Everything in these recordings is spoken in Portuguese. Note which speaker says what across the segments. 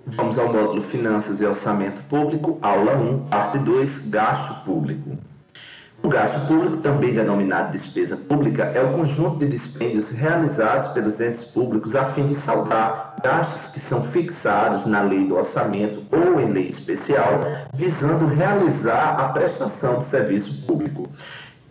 Speaker 1: Vamos ao módulo Finanças e Orçamento Público, aula 1, parte 2, Gasto Público. O gasto público, também denominado despesa pública, é o conjunto de dispêndios realizados pelos entes públicos a fim de saldar gastos que são fixados na lei do orçamento ou em lei especial, visando realizar a prestação de serviço público.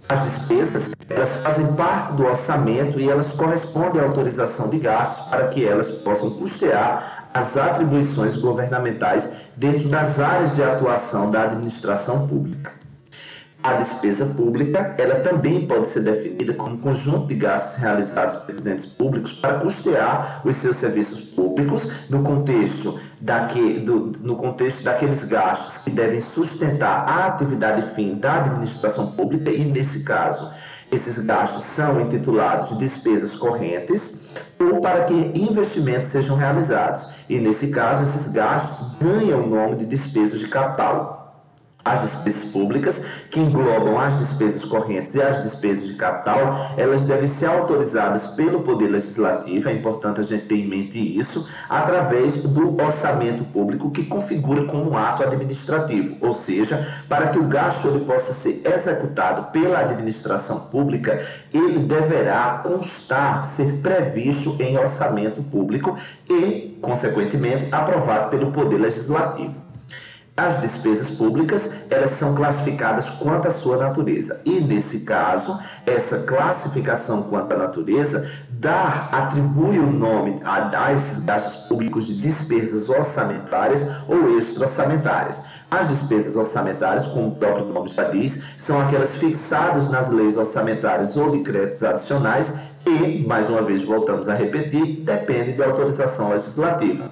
Speaker 1: As despesas, elas fazem parte do orçamento e elas correspondem à autorização de gastos para que elas possam custear as atribuições governamentais dentro das áreas de atuação da administração pública. A despesa pública, ela também pode ser definida como um conjunto de gastos realizados pelos entes públicos para custear os seus serviços públicos no contexto daqueles gastos que devem sustentar a atividade fim da administração pública e, nesse caso, esses gastos são intitulados de despesas correntes ou para que investimentos sejam realizados. E, nesse caso, esses gastos ganham o nome de despesas de capital. As despesas públicas, que englobam as despesas correntes e as despesas de capital, elas devem ser autorizadas pelo Poder Legislativo, é importante a gente ter em mente isso, através do orçamento público, que configura como um ato administrativo, ou seja, para que o gasto ele possa ser executado pela administração pública, ele deverá constar, ser previsto em orçamento público e, consequentemente, aprovado pelo Poder Legislativo. As despesas públicas, elas são classificadas quanto à sua natureza. E, nesse caso, essa classificação quanto à natureza atribui o nome a esses gastos públicos de despesas orçamentárias ou extra-orçamentárias. As despesas orçamentárias, como o próprio nome já diz, são aquelas fixadas nas leis orçamentárias ou decretos adicionais e, mais uma vez voltamos a repetir, depende de autorização legislativa,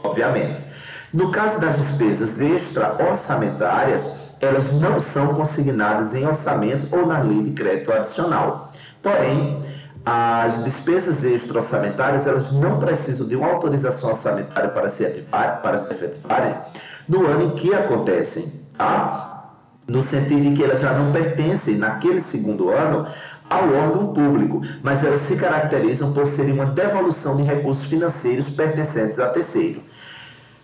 Speaker 1: obviamente. No caso das despesas extra-orçamentárias, elas não são consignadas em orçamento ou na lei de crédito adicional. Porém, as despesas extra-orçamentárias, elas não precisam de uma autorização orçamentária para se efetivarem no ano em que acontecem, tá? No sentido de que elas já não pertencem, naquele segundo ano, ao órgão público, mas elas se caracterizam por serem uma devolução de recursos financeiros pertencentes a terceiro.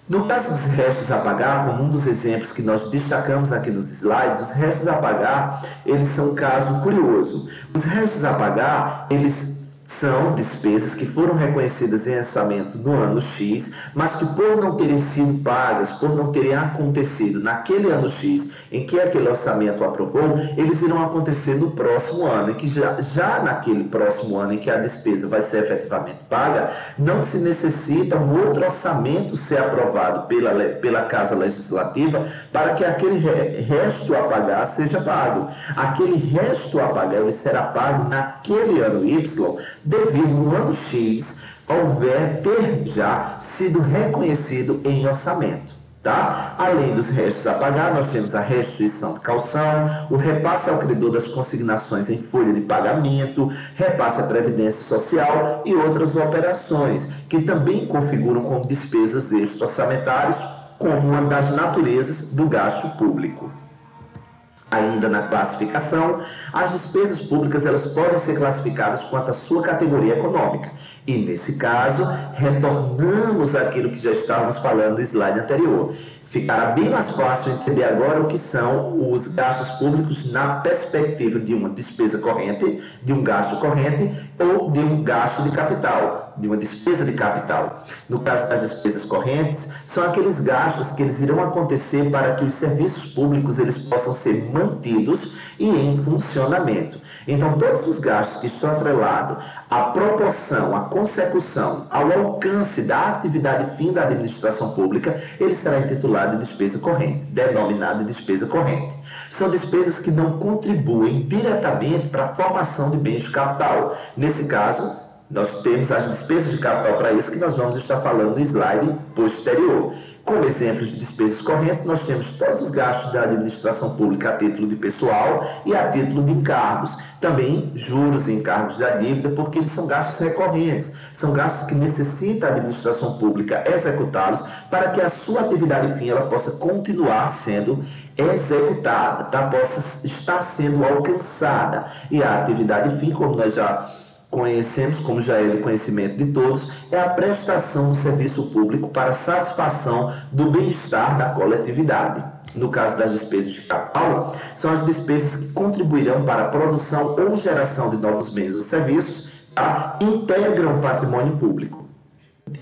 Speaker 1: No caso dos restos a pagar, como um dos exemplos que nós destacamos aqui nos slides, os restos a pagar, eles são um caso curioso. Os restos a pagar, eles são despesas que foram reconhecidas em orçamento no ano X, mas que por não terem sido pagas, por não terem acontecido naquele ano X em que aquele orçamento aprovou, eles irão acontecer no próximo ano, e que já naquele próximo ano em que a despesa vai ser efetivamente paga, não se necessita um outro orçamento ser aprovado pela Casa Legislativa para que aquele resto a pagar seja pago. Aquele resto a pagar ele será pago naquele ano Y, devido no ano X ter já sido reconhecido em orçamento. Tá? Além dos restos a pagar, nós temos a restituição de calção, o repasse ao credor das consignações em folha de pagamento, repasse à Previdência Social e outras operações, que também configuram como despesas extra-orçamentárias, como uma das naturezas do gasto público. Ainda na classificação, as despesas públicas elas podem ser classificadas quanto à sua categoria econômica. E, nesse caso, retornamos àquilo que já estávamos falando no slide anterior. Ficará bem mais fácil entender agora o que são os gastos públicos na perspectiva de uma despesa corrente, de um gasto corrente ou de um gasto de capital, de uma despesa de capital. No caso das despesas correntes, são aqueles gastos que eles irão acontecer para que os serviços públicos eles possam ser mantidos e em funcionamento. Então, todos os gastos que estão atrelados à proporção, à consecução, ao alcance da atividade fim da administração pública, ele será intitulado de despesa corrente, denominado de despesa corrente. São despesas que não contribuem diretamente para a formação de bens de capital. Nesse caso, nós temos as despesas de capital para isso que nós vamos estar falando no slide posterior. Como exemplos de despesas correntes, nós temos todos os gastos da administração pública a título de pessoal e a título de encargos. Também juros e encargos da dívida, porque eles são gastos recorrentes. São gastos que necessita a administração pública executá-los para que a sua atividade fim ela possa continuar sendo executada, tá? Possa estar sendo alcançada. E a atividade fim, como nós já conhecemos, como já é do conhecimento de todos, é a prestação do serviço público para satisfação do bem-estar da coletividade. No caso das despesas de capital, são as despesas que contribuirão para a produção ou geração de novos bens ou serviços, tá? Integram o patrimônio público.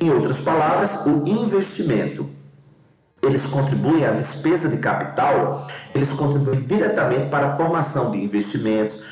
Speaker 1: Em outras palavras, o investimento. Eles contribuem à despesa de capital, eles contribuem diretamente para a formação de investimentos,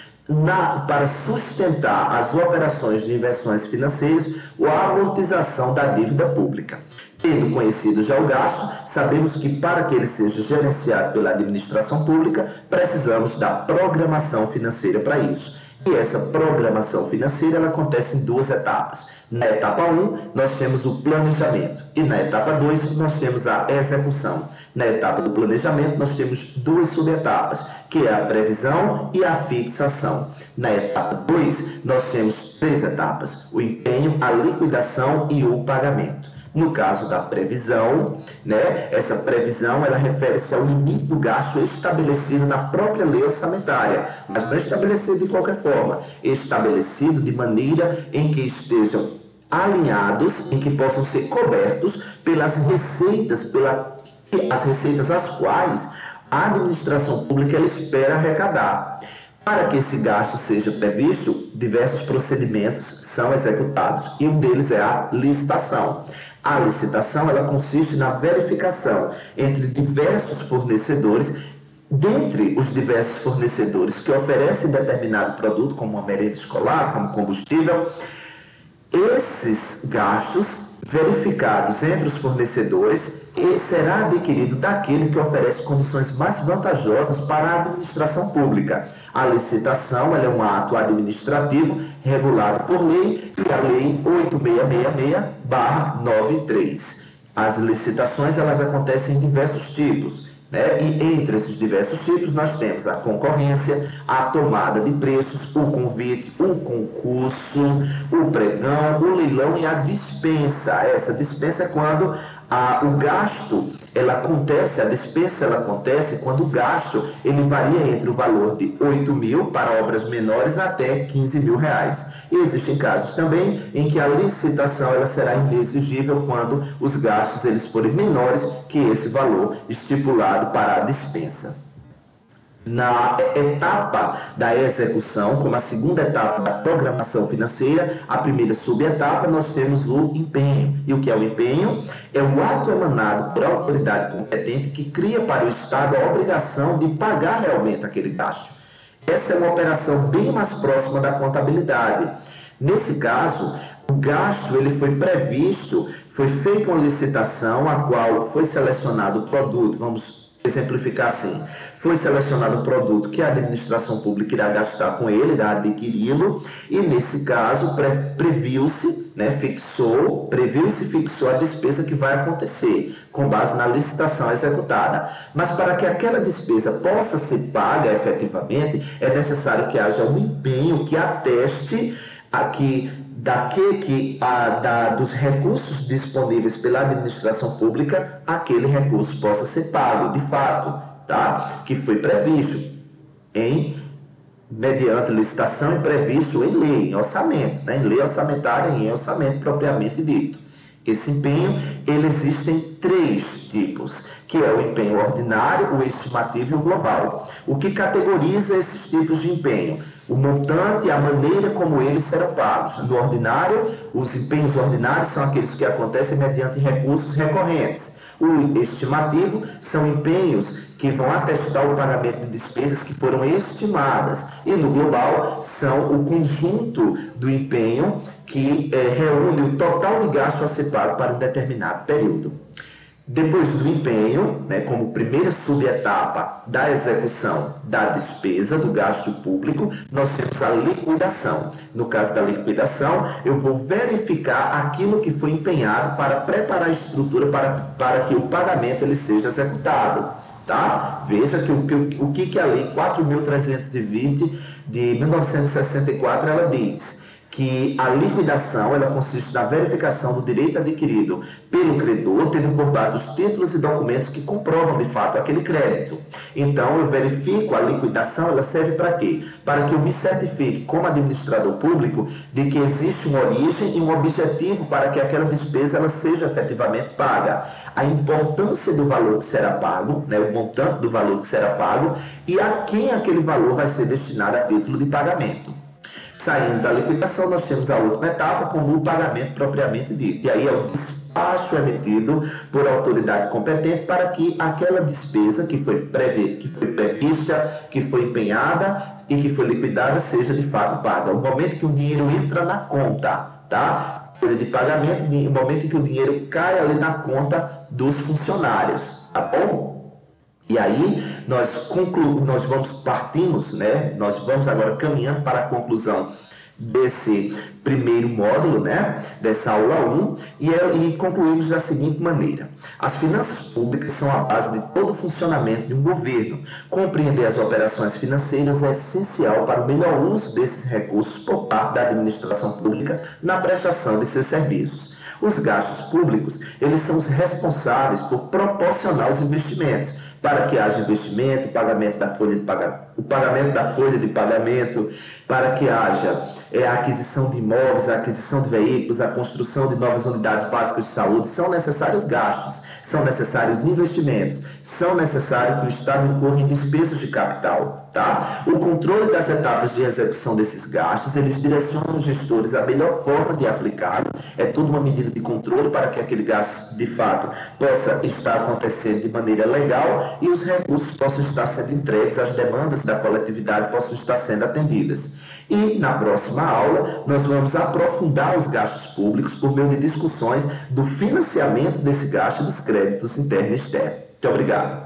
Speaker 1: para sustentar as operações de inversões financeiras ou a amortização da dívida pública. Tendo conhecido já o gasto, sabemos que para que ele seja gerenciado pela administração pública, precisamos da programação financeira para isso. E essa programação financeira ela acontece em duas etapas. Na etapa 1, nós temos o planejamento e na etapa 2, nós temos a execução. Na etapa do planejamento, nós temos duas subetapas, que é a previsão e a fixação. Na etapa 2, nós temos três etapas, o empenho, a liquidação e o pagamento. No caso da previsão, né, essa previsão ela refere-se ao limite do gasto estabelecido na própria lei orçamentária, mas não estabelecido de qualquer forma, estabelecido de maneira em que estejam alinhados, em que possam ser cobertos pelas receitas, as receitas às quais a administração pública ela espera arrecadar. Para que esse gasto seja previsto, diversos procedimentos são executados e um deles é a licitação. A licitação ela consiste na verificação entre diversos fornecedores, dentre os diversos fornecedores que oferecem determinado produto, como uma merenda escolar, como combustível, esses gastos verificados entre os fornecedores e será adquirido daquele que oferece condições mais vantajosas para a administração pública. A licitação ela é um ato administrativo regulado por lei e a lei 8666/93. As licitações elas acontecem em diversos tipos, né? E entre esses diversos tipos nós temos a concorrência, a tomada de preços, o convite, o concurso, o pregão, o leilão e a dispensa. Essa dispensa é quando o gasto ela acontece, a dispensa ela acontece quando o gasto ele varia entre o valor de 8 mil para obras menores até 15 mil reais. E existem casos também em que a licitação ela será inexigível quando os gastos eles forem menores que esse valor estipulado para a dispensa. Na etapa da execução, como a segunda etapa da programação financeira, a primeira subetapa, nós temos o empenho. E o que é o empenho? É o ato emanado por autoridade competente que cria para o Estado a obrigação de pagar realmente aquele gasto. Essa é uma operação bem mais próxima da contabilidade. Nesse caso, o gasto ele foi previsto, foi feita uma licitação a qual foi selecionado o produto, vamos exemplificar assim, foi selecionado o produto que a administração pública irá gastar com ele, irá adquiri-lo, e nesse caso previu-se, né, fixou a despesa que vai acontecer, com base na licitação executada. Mas para que aquela despesa possa ser paga efetivamente, é necessário que haja um empenho que ateste dos recursos disponíveis pela administração pública, aquele recurso possa ser pago, de fato, tá? Que foi previsto mediante licitação e previsto em lei, em orçamento, né? Em lei orçamentária e em orçamento propriamente dito. Esse empenho, ele existe em três tipos, que é o empenho ordinário, o estimativo e o global. O que categoriza esses tipos de empenho? O montante e a maneira como eles serão pagos. No ordinário, os empenhos ordinários são aqueles que acontecem mediante recursos recorrentes. O estimativo são empenhos que vão atestar o pagamento de despesas que foram estimadas. E no global, são o conjunto do empenho que reúne o total de gasto a ser pago para um determinado período. Depois do empenho, né, como primeira subetapa da execução da despesa, do gasto público, nós temos a liquidação. No caso da liquidação, eu vou verificar aquilo que foi empenhado para preparar a estrutura para que o pagamento ele seja executado. Tá? Veja que o que a Lei 4.320 de 1964 ela diz. que a liquidação ela consiste na verificação do direito adquirido pelo credor, tendo por base os títulos e documentos que comprovam de fato aquele crédito. Então, eu verifico a liquidação, ela serve para quê? Para que eu me certifique, como administrador público, de que existe uma origem e um objetivo para que aquela despesa ela seja efetivamente paga. A importância do valor que será pago, né, o montante do valor que será pago e a quem aquele valor vai ser destinado a título de pagamento. Saindo da liquidação, nós temos a última etapa, como o pagamento propriamente dito. E aí é o despacho emitido por autoridade competente para que aquela despesa que foi prevista, que foi empenhada e que foi liquidada seja de fato paga. O momento que o dinheiro entra na conta, tá? Folha de pagamento, o momento em que o dinheiro cai ali na conta dos funcionários, tá bom? E aí nós vamos agora caminhando para a conclusão desse primeiro módulo, né, dessa aula 1, e concluímos da seguinte maneira: as finanças públicas são a base de todo o funcionamento de um governo. Compreender as operações financeiras é essencial para o melhor uso desses recursos por parte da administração pública na prestação de seus serviços. Os gastos públicos, eles são os responsáveis por proporcionar os investimentos, para que haja investimento, o pagamento da folha de pagamento, para que haja a aquisição de imóveis, a aquisição de veículos, a construção de novas unidades básicas de saúde. São necessários gastos, são necessários investimentos, são necessários que o Estado incorra em despesas de capital, tá? O controle das etapas de execução desses gastos, eles direcionam os gestores a melhor forma de aplicá-lo. É toda uma medida de controle para que aquele gasto, de fato, possa estar acontecendo de maneira legal e os recursos possam estar sendo entregues, as demandas da coletividade possam estar sendo atendidas. E na próxima aula nós vamos aprofundar os gastos públicos por meio de discussões do financiamento desse gasto e dos créditos internos e externos. Muito obrigado.